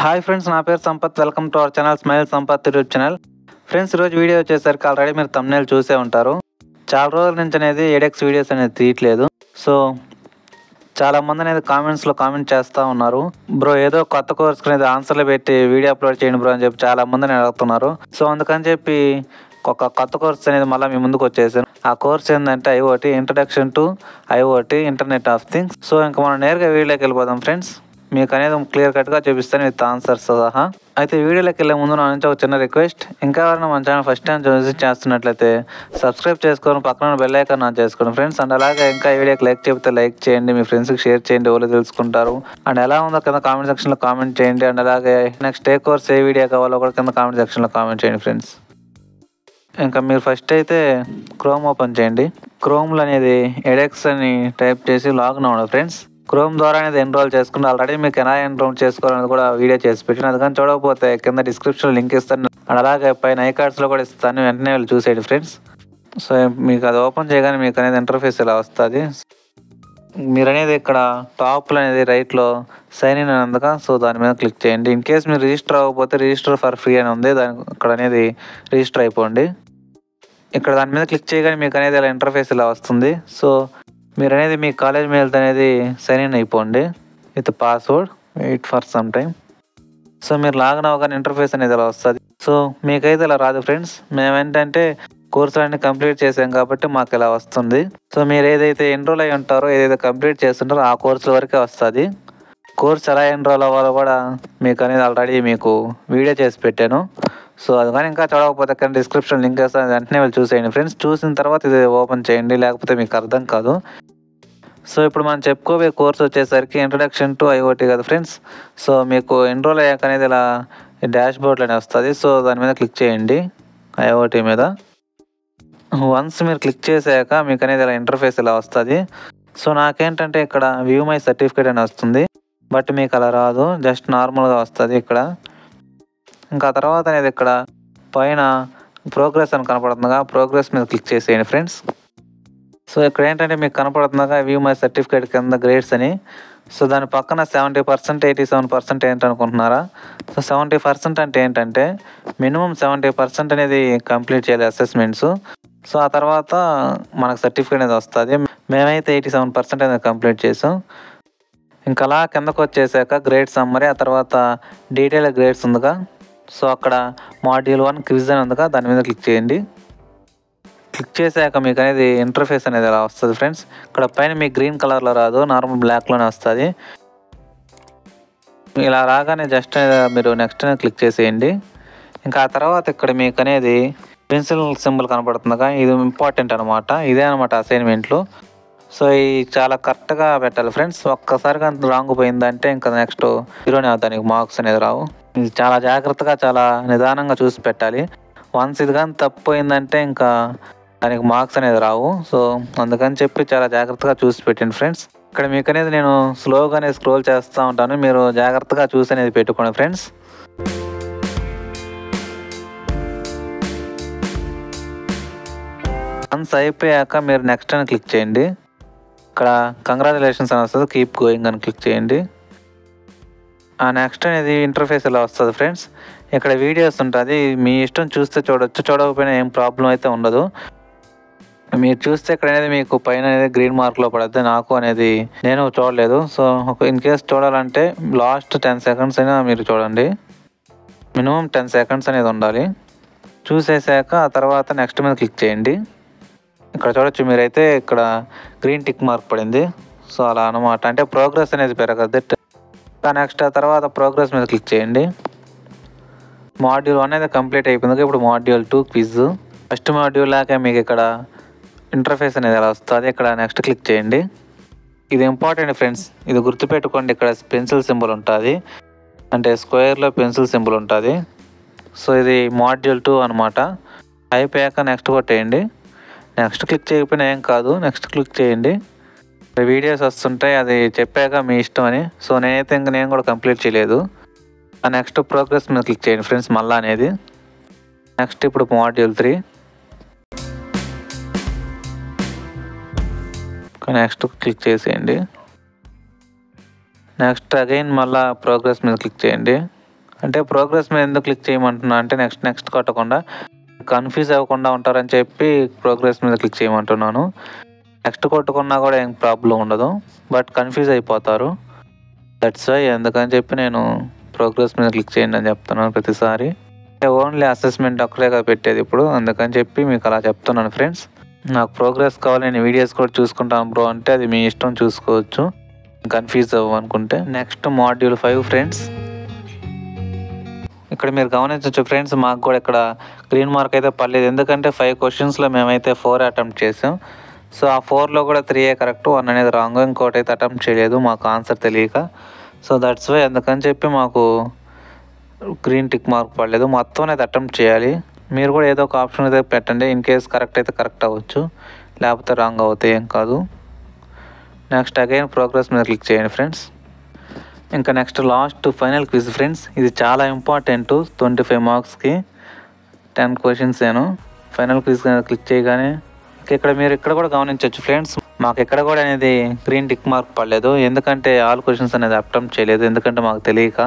Hi friends, నా పేరు Sampath. Welcome to our channel smile Sampath YouTube channel. Friends, ఈరోజు video వచ్చేసరికి ఆల్రెడీ మీరు థంబ్నెయిల్ చూసే ఉంటారు. చాలా రోజుల నుంచి అనేది ఎడెక్స్ వీడియోస్ అనేది తీయట్లేదు. సో చాలామంది అనేది కామెంట్స్లో కామెంట్ చేస్తూ ఉన్నారు, బ్రో ఏదో కొత్త కోర్స్ అనేది ఆన్సర్లు పెట్టి వీడియో అప్లోడ్ చేయండి బ్రో అని చెప్పి చాలామందిని అడుగుతున్నారు. సో అందుకని చెప్పి ఒక కొత్త కోర్స్ అనేది మళ్ళీ మీ ముందుకు వచ్చేసాను. ఆ కోర్స్ ఏంటంటే IoT, introduction to IoT, internet of things. So ఇంకా మనం నేరుగా వీడియోలోకి వెళ్ళిపోదాం ఫ్రెండ్స్. మీకు అనేది క్లియర్ కట్గా చూపిస్తాను విత్ ఆన్సర్స్ సహా. అయితే వీడియోలోకి వెళ్ళే ముందు నా నుంచి ఒక చిన్న రిక్వెస్ట్, ఇంకా ఎవరైనా మన ఛానల్ ఫస్ట్ టైం విజిట్ చేస్తున్నట్లయితే సబ్స్క్రైబ్ చేసుకొని పక్కన బెల్ ఐకాన్ ఆన్ చేసుకోండి ఫ్రెండ్స్. అండ్ అలాగే ఇంకా ఈ వీడియోకి లైక్ చెప్తే లైక్ చేయండి, మీ ఫ్రెండ్స్కి షేర్ చేయండి, వాళ్ళు తెలుసుకుంటారు. అండ్ ఎలా ఉందో కింద కామెంట్ సెక్షన్లో కామెంట్ చేయండి. అండ్ అలాగే నెక్స్ట్ ఏ కోర్స్ ఏ వీడియో కావాలో కూడా కింద కామెంట్ సెక్షన్లో కామెంట్ చేయండి ఫ్రెండ్స్. ఇంకా మీరు ఫస్ట్ అయితే క్రోమ్ ఓపెన్ చేయండి. క్రోమ్లో అనేది ఎడెక్స్ అని టైప్ చేసి లాగిన్ అవ్వండి ఫ్రెండ్స్. క్రోమ్ ద్వారా అనేది ఎన్రోల్ చేసుకుంటే ఆల్రెడీ మీకు ఎలా ఎన్రోల్ చేసుకోవాలనేది కూడా వీడియో చేసి పెట్టిన, అందుకని చూడకపోతే కింద డిస్క్రిప్షన్లో లింక్ ఇస్తాను. అండ్ అలాగే పైన ఐకార్డ్స్లో కూడా ఇస్తాను, వెంటనే వెళ్ళి చూసేయండి ఫ్రెండ్స్. సో మీకు అది ఓపెన్ చేయగానే మీకు అనేది ఇంటర్ఫేస్ ఇలా వస్తుంది. మీరు అనేది ఇక్కడ టాప్లో అనేది రైట్లో సైన్ ఇన్ అందుక సో దాని మీద క్లిక్ చేయండి. ఇన్ కేస్ మీరు రిజిస్టర్ అవ్వకపోతే రిజిస్టర్ ఫర్ ఫ్రీ అని ఉంది, దాని అక్కడ అనేది రిజిస్టర్ అయిపోండి. ఇక్కడ దాని మీద క్లిక్ చేయగానే మీకు అనేది ఇలా ఇంటర్ఫేస్ ఇలా వస్తుంది. సో మీరు అనేది మీ కాలేజ్ మెయిల్తో అనేది సైన్ ఇన్ అయిపోండి with password. Wait for some time. So మీరు లాగిన్ అవ్వగానే ఇంటర్ఫేస్ అనేది ఇలా వస్తుంది. సో మీకైతే ఇలా రాదు ఫ్రెండ్స్. మేము ఏంటంటే కోర్సులన్నీ కంప్లీట్ చేసాం కాబట్టి మాకు ఇలా వస్తుంది. సో మీరు ఏదైతే ఎన్రోల్ అయి ఉంటారో, ఏదైతే కంప్లీట్ చేస్తుంటారో ఆ కోర్సుల వరకే వస్తుంది. కోర్స్ ఎలా ఎన్రోల్ అవ్వాలో కూడా మీకు అనేది ఆల్రెడీ మీకు వీడియో చేసి పెట్టాను. సో అది కానీ ఇంకా చూడకపోతే కానీ డిస్క్రిప్షన్ లింక్ వేస్తాను, వెంటనే వెళ్ళి చూసేయండి ఫ్రెండ్స్. చూసిన తర్వాత ఇది ఓపెన్ చేయండి, లేకపోతే మీకు అర్థం కాదు. సో ఇప్పుడు మనం చెప్పుకోబోయే కోర్స్ వచ్చేసరికి ఇంట్రడక్షన్ టు ఐఓటీ కదా ఫ్రెండ్స్. సో మీకు ఎన్రోల్ అయ్యాక అనేది ఇలా డాష్ బోర్డ్లోనే వస్తుంది. సో దాని మీద క్లిక్ చేయండి, ఐఓటీ మీద. వన్స్ మీరు క్లిక్ చేసాక మీకు అనేది ఇలా ఇంటర్ఫేస్ ఇలా వస్తుంది. సో నాకేంటంటే ఇక్కడ వ్యూ మై సర్టిఫికేట్ అని వస్తుంది, బట్ మీకు అలా రాదు, జస్ట్ నార్మల్గా వస్తుంది ఇక్కడ. ఇంకా తర్వాత అనేది ఇక్కడ పైన ప్రోగ్రెస్ అని కనపడుతుందిగా, ప్రోగ్రెస్ మీద క్లిక్ చేసేయండి ఫ్రెండ్స్. సో ఇక్కడ ఏంటంటే మీకు కనపడుతుందిగా వ్యూ మై సర్టిఫికేట్ కింద గ్రేడ్స్ అని. సో దాని పక్కన 70%, 87% ఏంటనుకుంటున్నారా? సో 70% అంటే ఏంటంటే మినిమం 70% అనేది కంప్లీట్ చేయాలి అసెస్మెంట్స్. సో ఆ తర్వాత మనకు సర్టిఫికేట్ అనేది వస్తుంది. మేమైతే 87% అనేది కంప్లీట్ చేసాం. ఇంకా అలా కిందకు వచ్చేసాక గ్రేడ్ సమ్మరీ, ఆ తర్వాత డీటెయిల్ గ్రేడ్స్ ఉందిగా. సో అక్కడ మాడ్యూల్ 1 క్విజ్ అని ఉందిగా, దాని మీద క్లిక్ చేయండి. క్లిక్ చేసాక మీకు అనేది ఇంటర్ఫేస్ అనేది అలా వస్తుంది ఫ్రెండ్స్. ఇక్కడ పైన మీకు గ్రీన్ కలర్లో రాదు, నార్మల్ బ్లాక్లోనే వస్తుంది. ఇలా రాగానే జస్ట్ మీరు నెక్స్ట్ అనేది క్లిక్ చేసేయండి. ఇంకా ఆ తర్వాత ఇక్కడ మీకు అనేది పెన్సిల్ సింబల్ కనపడుతుందిగా, ఇది ఇంపార్టెంట్ అనమాట. ఇదే అనమాట అసైన్మెంట్లు. సో ఇది చాలా కరెక్ట్గా పెట్టాలి ఫ్రెండ్స్. ఒక్కసారిగా రాంగ్ పోయిందంటే ఇంకా నెక్స్ట్ 0 దానికి మార్క్స్ అనేది రావు. ఇది చాలా జాగ్రత్తగా చాలా నిదానంగా చూసి పెట్టాలి. వన్స్ ఇది కానీ తప్పిపోయిందంటే ఇంకా దానికి మార్క్స్ అనేది రావు. సో అందుకని చెప్పి చాలా జాగ్రత్తగా చూసి పెట్టండి ఫ్రెండ్స్. ఇక్కడ మీకు అనేది నేను స్లోగానే స్క్రోల్ చేస్తూ ఉంటాను, మీరు జాగ్రత్తగా చూసి అనేది పెట్టుకోండి ఫ్రెండ్స్. వన్స్ అయిపోయాక మీరు నెక్స్ట్ అని క్లిక్ చేయండి. ఇక్కడ కంగ్రాచులేషన్స్ అని వస్తుంది, కీప్ గోయింగ్ అని క్లిక్ చేయండి. ఆ నెక్స్ట్ అనేది ఇంటర్ఫేస్ ఇలా వస్తుంది ఫ్రెండ్స్. ఇక్కడ వీడియోస్ ఉంటుంది, మీ ఇష్టం చూస్తే చూడొచ్చు, చూడకపోయినా ఏం ప్రాబ్లం అయితే ఉండదు. మీరు చూస్తే ఇక్కడ అనేది మీకు పైన అనేది గ్రీన్ మార్క్లో పడుద్ది. నాకు అనేది నేను చూడలేదు. సో ఇన్ కేస్ చూడాలంటే లాస్ట్ 10 సెకండ్స్ అయినా మీరు చూడండి, మినిమం 10 సెకండ్స్ అనేది ఉండాలి. చూసేసాక ఆ తర్వాత నెక్స్ట్ మీద క్లిక్ చేయండి. ఇక్కడ చూడొచ్చు మీరైతే ఇక్కడ గ్రీన్ టిక్ మార్క్ పడింది. సో అలా అనమాట, అంటే ప్రోగ్రెస్ అనేది పెరగద్ది. నెక్స్ట్ ఆ తర్వాత ప్రోగ్రెస్ మీద క్లిక్ చేయండి. మాడ్యూల్ 1 అనేది కంప్లీట్ అయిపోయింది. ఇప్పుడు మాడ్యూల్ 2 క్విజ్. ఫస్ట్ మాడ్యూల్ లాగా మీకు ఇక్కడ ఇంటర్ఫేస్ అనేది ఎలా వస్తుంది. ఇక్కడ నెక్స్ట్ క్లిక్ చేయండి. ఇది ఇంపార్టెంట్ ఫ్రెండ్స్, ఇది గుర్తుపెట్టుకోండి. ఇక్కడ పెన్సిల్ సింబల్ ఉంటుంది, అంటే స్క్వేర్లో పెన్సిల్ సింబల్ ఉంటుంది. సో ఇది మాడ్యూల్ 2 అనమాట. అయిపోయాక నెక్స్ట్ కొట్టేయండి. నెక్స్ట్ క్లిక్ చేయకపోయినా ఏం కాదు, నెక్స్ట్ క్లిక్ చేయండి. వీడియోస్ వస్తుంటాయి, అది చెప్పాక మీ ఇష్టం అని. సో నేనైతే ఇంకా నేను కూడా కంప్లీట్ చేయలేదు. ఆ నెక్స్ట్ ప్రోగ్రెస్ మీద క్లిక్ చేయండి ఫ్రెండ్స్ మళ్ళీ అనేది. నెక్స్ట్ ఇప్పుడు మాడ్యూల్ 3. నెక్స్ట్ క్లిక్ చేసేయండి. నెక్స్ట్ అగైన్ మళ్ళీ ప్రోగ్రెస్ మీద క్లిక్ చేయండి. అంటే ప్రోగ్రెస్ మీద ఎందుకు క్లిక్ చేయమంటున్నా అంటే నెక్స్ట్ కొట్టకుండా కన్ఫ్యూజ్ అవ్వకుండా ఉంటారని చెప్పి ప్రోగ్రెస్ మీద క్లిక్ చేయమంటున్నాను. నెక్స్ట్ కొట్టుకున్నా కూడా ఏం ప్రాబ్లం ఉండదు, బట్ కన్ఫ్యూజ్ అయిపోతారు. దట్స్ వై అందుకని చెప్పి నేను ప్రోగ్రెస్ మీద క్లిక్ చేయండి అని చెప్తున్నాను ప్రతిసారి. ఓన్లీ అసెస్మెంట్ ఒక్కడే పెట్టేది ఇప్పుడు, అందుకని చెప్పి మీకు అలా చెప్తున్నాను ఫ్రెండ్స్. నాకు ప్రోగ్రెస్ కావాలి, నేను వీడియోస్ కూడా చూసుకుంటాను బ్రో అంటే అది మీ ఇష్టం, చూసుకోవచ్చు కన్ఫ్యూజ్ అవ్వనుకుంటే. Next module 5 friends. ఇక్కడ మీరు గమనించవచ్చు ఫ్రెండ్స్, మాకు కూడా ఇక్కడ గ్రీన్ మార్క్ అయితే పర్లేదు, ఎందుకంటే 5 క్వశ్చన్స్లో మేమైతే 4 అటెంప్ట్ చేసాం. సో ఆ 4లో కూడా 3 కరెక్ట్, 1 అనేది రాంగ్, ఇంకోటి అయితే అటెంప్ట్ చేయలేదు మాకు ఆన్సర్ తెలియక. సో దట్స్ వై అందుకని చెప్పి మాకు గ్రీన్ టిక్ మార్క్ పడలేదు. మొత్తం అయితే అటెంప్ట్ చేయాలి. మీరు కూడా ఏదో ఒక ఆప్షన్ అయితే పెట్టండి, ఇన్ కేస్ కరెక్ట్ అయితే కరెక్ట్ అవ్వచ్చు, లేకపోతే రాంగ్ అవుతాయి, ఏం కాదు. నెక్స్ట్ అగైన్ ప్రోగ్రెస్ మీద క్లిక్ చేయండి ఫ్రెండ్స్. ఇంకా next last final quiz friends. ఇది చాలా ఇంపార్టెంట్, 25 మార్క్స్కి 10 క్వశ్చన్స్ నేను. ఫైనల్ క్విజ్ క్లిక్ చేయగానే మీరు ఇక్కడ కూడా గమనించవచ్చు ఫ్రెండ్స్, మాకు ఇక్కడ కూడా అనేది గ్రీన్ టిక్ మార్క్ పడలేదు, ఎందుకంటే ఆల్ క్వశ్చన్స్ అనేది అటెంప్ట్ చేయలేదు, ఎందుకంటే మాకు తెలియక.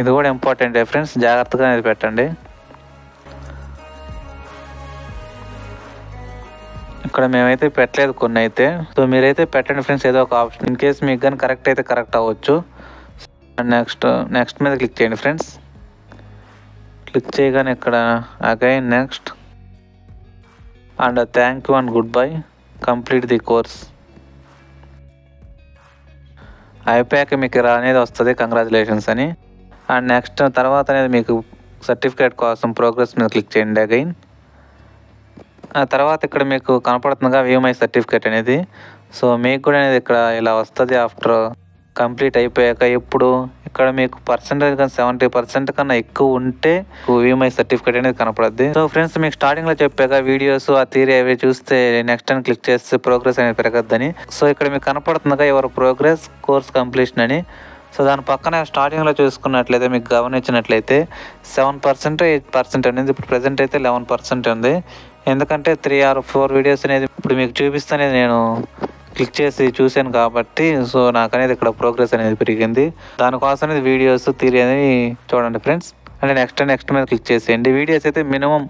ఇది కూడా ఇంపార్టెంట్ ఫ్రెండ్స్, జాగ్రత్తగా అనేది పెట్టండి. ఇక్కడ మేమైతే పెట్టలేదు కొన్ని అయితే, సో మీరైతే పెట్టండి ఫ్రెండ్స్ ఏదో ఒక ఆప్షన్, ఇన్ కేస్ మీకు కానీ కరెక్ట్ అయితే కరెక్ట్ అవ్వచ్చు. నెక్స్ట్ మీద క్లిక్ చేయండి ఫ్రెండ్స్. క్లిక్ చేయగానే ఇక్కడ again next and thank you and good bye, complete the course అయిపోయాక మీకు అనేది వస్తుంది, కంగ్రాచులేషన్స్ అని. అండ్ నెక్స్ట్ తర్వాత అనేది మీకు సర్టిఫికేట్ కోసం ప్రోగ్రెస్ మీద క్లిక్ చేయండి అగైన్. ఆ తర్వాత ఇక్కడ మీకు కనపడుతుందిగా వ్యూ మై సర్టిఫికేట్ అనేది. సో మీకు కూడా అనేది ఇక్కడ ఇలా వస్తుంది ఆఫ్టర్ కంప్లీట్ అయిపోయాక. ఇప్పుడు ఇక్కడ మీకు పర్సెంటేజ్ కానీ 70% కన్నా ఎక్కువ ఉంటే వ్యూ మై సర్టిఫికేట్ అనేది కనపడుద్ది. సో ఫ్రెండ్స్ మీకు స్టార్టింగ్లో చెప్పాక వీడియోస్ ఆ థియరీ అవి చూస్తే నెక్స్ట్ అని క్లిక్ చేస్తే ప్రోగ్రెస్ అనేది పెరగద్దని. సో ఇక్కడ మీకు కనపడుతుందిగా యువర్ ప్రోగ్రెస్ కోర్స్ కంప్లీషన్ అని. సో దాని పక్కన స్టార్టింగ్లో చూసుకున్నట్లయితే మీకు గమనించినట్లయితే 7% 8% అనేది ఇప్పుడు ప్రజెంట్ అయితే 11% ఉంది, ఎందుకంటే 3 or 4 వీడియోస్ అనేది ఇప్పుడు మీకు చూపిస్తేనేది నేను క్లిక్ చేసి చూశాను కాబట్టి. సో నాకు అనేది ఇక్కడ ప్రోగ్రెస్ అనేది పెరిగింది, దానికోసం అనేది వీడియోస్ థియరీ అనేది చూడండి ఫ్రెండ్స్. అంటే నెక్స్ట్ మీద క్లిక్ చేసేయండి. వీడియోస్ అయితే మినిమం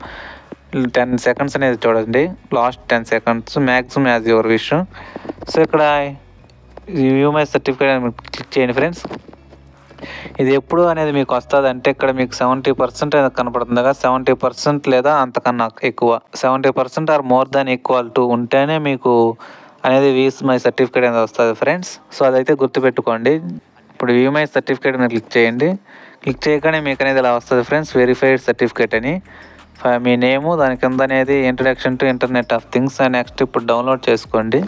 10 seconds అనేది చూడండి, last 10 seconds maximum as your wish. So ఇక్కడ వ్యూ మై సర్టిఫికేట్ క్లిక్ చేయండి ఫ్రెండ్స్. ఇది ఎప్పుడు అనేది మీకు వస్తుంది అంటే ఇక్కడ మీకు 70% అనేది కనపడుతుంది కదా, 70% లేదా అంతకన్నా ఎక్కువ, 70% or more than equal to ఉంటేనే మీకు అనేది వ్యూ మై సర్టిఫికేట్ అనేది వస్తుంది ఫ్రెండ్స్. సో అదైతే గుర్తుపెట్టుకోండి. ఇప్పుడు వ్యూ మై సర్టిఫికేట్ మీద క్లిక్ చేయండి. క్లిక్ చేయగానే మీకు అనేది ఇలా వస్తుంది ఫ్రెండ్స్, వెరిఫైడ్ సర్టిఫికేట్ అని. మీ నేము, దాని కింద అనేది introduction to internet of things. Next ఇప్పుడు డౌన్లోడ్ చేసుకోండి,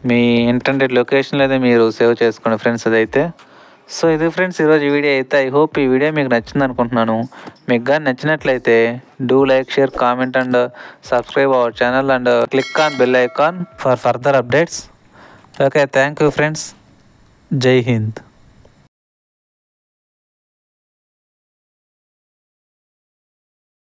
మీ ఇంటర్నెట్ లొకేషన్లో అయితే మీరు సేవ్ చేసుకోండి ఫ్రెండ్స్ అదైతే. సో ఇది ఫ్రెండ్స్ ఈరోజు వీడియో అయితే. ఐ హోప్ ఈ వీడియో మీకు నచ్చింది అనుకుంటున్నాను. మీకు కానీ నచ్చినట్లయితే do like, share, comment and subscribe our channel and click on bell icon for further updates. Okay, thank you friends. జై హింద్.